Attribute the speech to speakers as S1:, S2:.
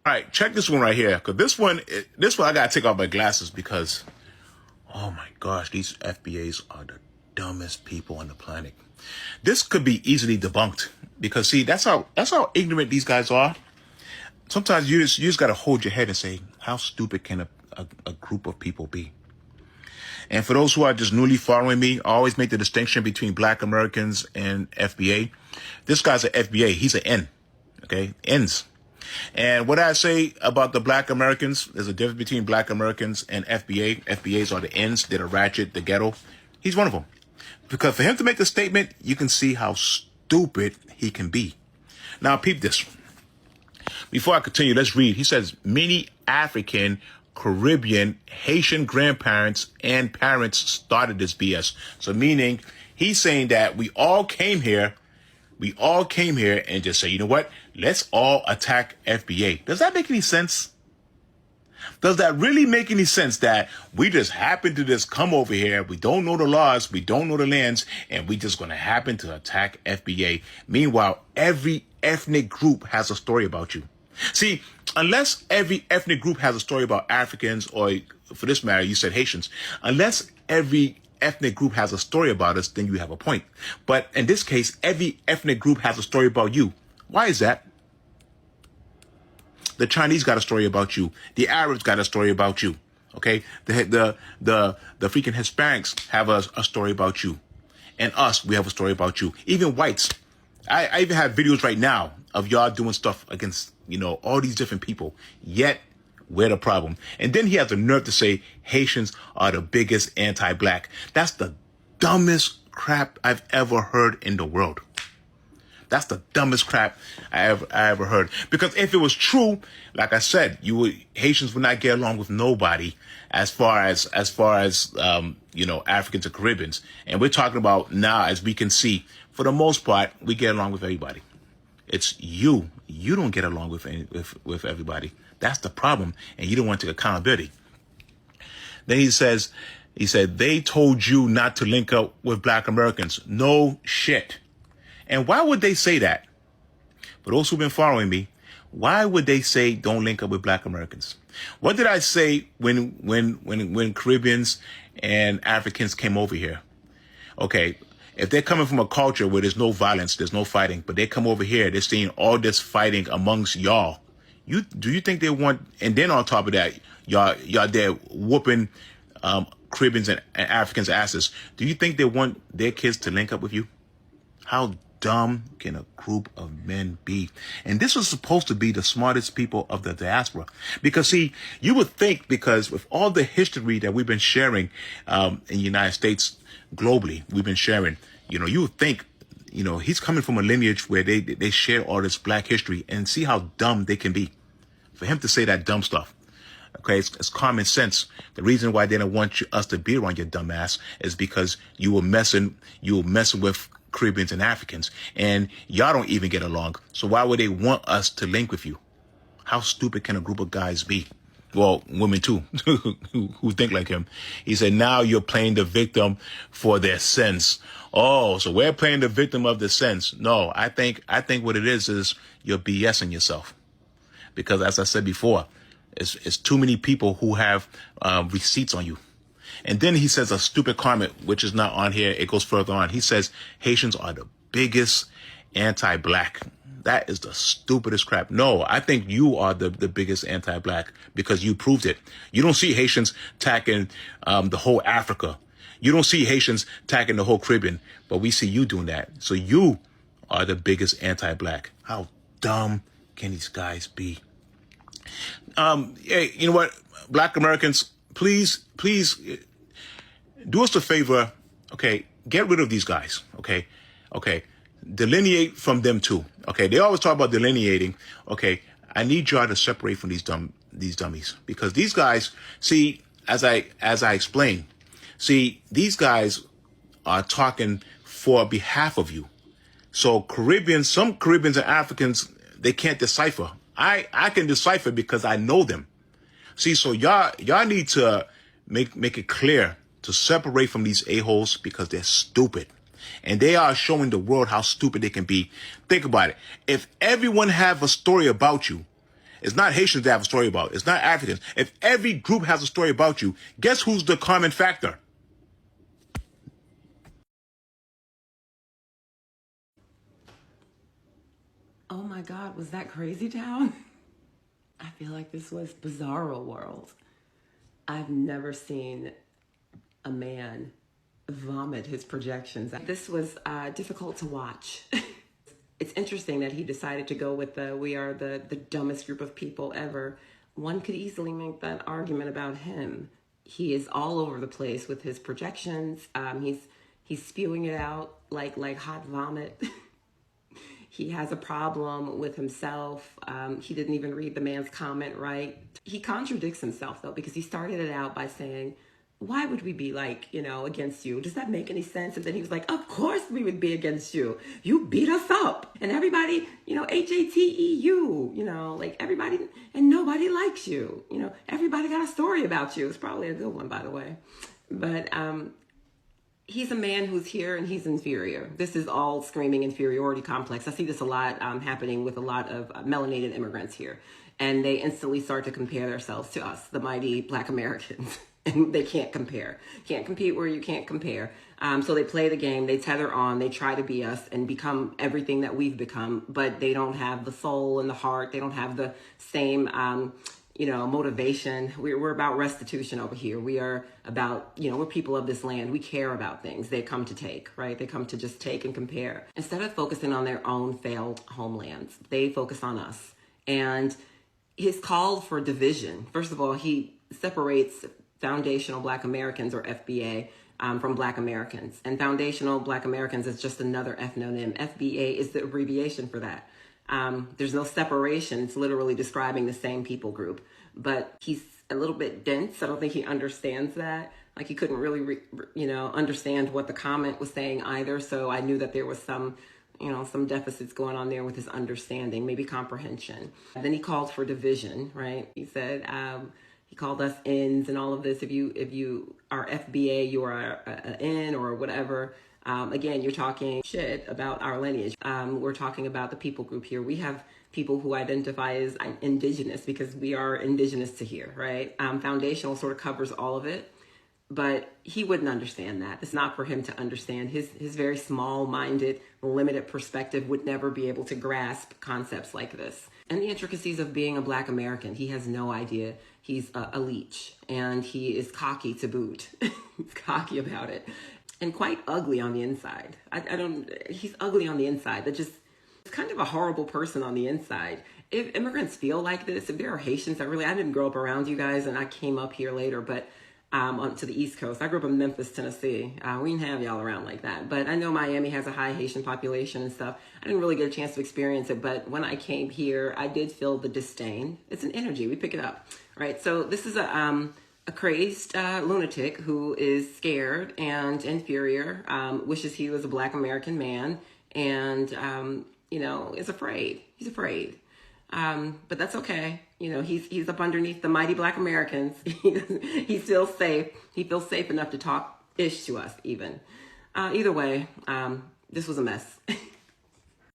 S1: All right, check this one right here. Cause this one I gotta take off my glasses because, oh my gosh, these FBAs are the dumbest people on the planet. This could be easily debunked because see, that's how ignorant these guys are. Sometimes you just gotta hold your head and say, how stupid can a group of people be? And for those who are just newly following me, I always make the distinction between Black Americans and FBA. This guy's an FBA. He's an N. Okay, N's. And what I say about the Black Americans, there's a difference between Black Americans and FBA. FBAs are the N's, they're the ratchet, the ghetto. He's one of them. Because for him to make the statement, you can see how stupid he can be. Now, peep this. Before I continue, let's read. He says, many African, Caribbean, Haitian grandparents and parents started this BS. So meaning he's saying that we all came here and just say, you know what? Let's all attack FBA. Does that make any sense? Does that really make any sense that we just happen to just come over here? We don't know the laws. We don't know the lands. And we just going to happen to attack FBA. Meanwhile, every ethnic group has a story about you. See, unless every ethnic group has a story about Africans, or for this matter, you said Haitians, unless every ethnic group has a story about us, then you have a point. But in this case, every ethnic group has a story about you. Why is that? The Chinese got a story about you. The Arabs got a story about you. Okay, the freaking Hispanics have a story about you, and us, we have a story about you. Even whites. I even have videos right now of y'all doing stuff against, you know, all these different people. Yet we're the problem. And then he has the nerve to say Haitians are the biggest anti-black. That's the dumbest crap I've ever heard in the world. That's the dumbest crap I ever heard. Because if it was true, like I said, Haitians would not get along with nobody as far as you know, Africans or Caribbeans. And we're talking about now, as we can see, for the most part, we get along with everybody. It's you. You don't get along with everybody. That's the problem. And you don't want to take accountability. Then he said, they told you not to link up with Black Americans. No shit. And why would they say that? For those who've been following me, why would they say don't link up with Black Americans? What did I say when Caribbeans and Africans came over here? Okay, if they're coming from a culture where there's no violence, there's no fighting, but they come over here, they're seeing all this fighting amongst y'all. Do you think they want? And then on top of that, y'all there whooping Caribbeans and Africans' asses. Do you think they want their kids to link up with you? How dumb can a group of men be? And this was supposed to be the smartest people of the diaspora. Because see, you would think, because with all the history that we've been sharing in the United States, globally, we've been sharing, you know, you would think, you know, he's coming from a lineage where they share all this black history, and see how dumb they can be. For him to say that dumb stuff. Okay, it's common sense. The reason why they don't want us to be around your dumb ass is because you were messing with Caribbeans and Africans, and y'all don't even get along. So why would they want us to link with you? How stupid can a group of guys be? Well, women too, who think like him. He said, now you're playing the victim for their sins. Oh, so we're playing the victim of the sins. No, I think what it is you're BSing yourself. Because as I said before, it's too many people who have receipts on you. And then he says a stupid comment, which is not on here. It goes further on. He says Haitians are the biggest anti-black. That is the stupidest crap. No, I think you are the biggest anti-black because you proved it. You don't see Haitians attacking the whole Africa. You don't see Haitians attacking the whole Caribbean, but we see you doing that. So you are the biggest anti-black. How dumb can these guys be? Hey, you know what? Black Americans, please do us a favor. Okay, get rid of these guys. Okay. Delineate from them too. Okay, they always talk about delineating. Okay, I need y'all to separate from these dummies, because these guys, see, as I explained, see, these guys are talking for behalf of you. So some Caribbeans and Africans, they can't decipher. I can decipher because I know them. See, so y'all need to make it clear to separate from these a-holes, because they're stupid. And they are showing the world how stupid they can be. Think about it. If everyone have a story about you, It's not Haitians that have a story about. It's not Africans. If every group has a story about you, guess who's the common factor?
S2: Oh my God, was that Crazy Town? I feel like this was Bizarro World. I've never seen a man vomit his projections. This was difficult to watch. It's interesting that he decided to go with we are the dumbest group of people ever. One could easily make that argument about him. He is all over the place with his projections. He's spewing it out like hot vomit. He has a problem with himself. He didn't even read the man's comment right. He contradicts himself, though, because he started it out by saying, why would we be against you? Does that make any sense? And then he was like, of course we would be against you. You beat us up. And everybody, HATEU, everybody, and nobody likes you. Everybody got a story about you. It's probably a good one, by the way. But he's a man who's here and he's inferior. This is all screaming inferiority complex. I see this a lot happening with a lot of melanated immigrants here. And they instantly start to compare themselves to us, the mighty Black Americans. And they can't compare. Can't compete where you can't compare. So they play the game, they tether on, they try to be us and become everything that we've become, but they don't have the soul and the heart. They don't have the same motivation. We're about restitution over here. We are about, we're people of this land. We care about things. They come to take, right? They come to just take and compare. Instead of focusing on their own failed homelands, they focus on us. And his call for division, first of all, he separates foundational Black Americans, or FBA, from Black Americans. And foundational Black Americans is just another ethnonym. FBA is the abbreviation for that. There's no separation. It's literally describing the same people group. But he's a little bit dense. I don't think he understands that. Like, he couldn't really, understand what the comment was saying either. So I knew that there was some deficits going on there with his understanding, maybe comprehension. And then he called for division, right? He said, he called us N's and all of this. If you are FBA, you are an N or whatever. Again, you're talking shit about our lineage. We're talking about the people group here. We have people who identify as indigenous because we are indigenous to here, right? Foundational sort of covers all of it, but he wouldn't understand that. It's not for him to understand. His very small-minded, limited perspective would never be able to grasp concepts like this. And the intricacies of being a Black American, he has no idea. He's a leech, and he is cocky to boot. He's cocky about it. And quite ugly on the inside. He's ugly on the inside. He's kind of a horrible person on the inside. If immigrants feel like this, if there are Haitians I didn't grow up around you guys, and I came up here later, but to the East Coast. I grew up in Memphis, Tennessee. We didn't have y'all around like that. But I know Miami has a high Haitian population and stuff. I didn't really get a chance to experience it, but when I came here, I did feel the disdain. It's an energy. We pick it up, right? So this is a crazed lunatic who is scared and inferior, wishes he was a Black American man, and, is afraid. He's afraid. But that's okay. He's up underneath the mighty Black Americans. He feels safe. He feels safe enough to talk ish to us even. Either way, this was a mess.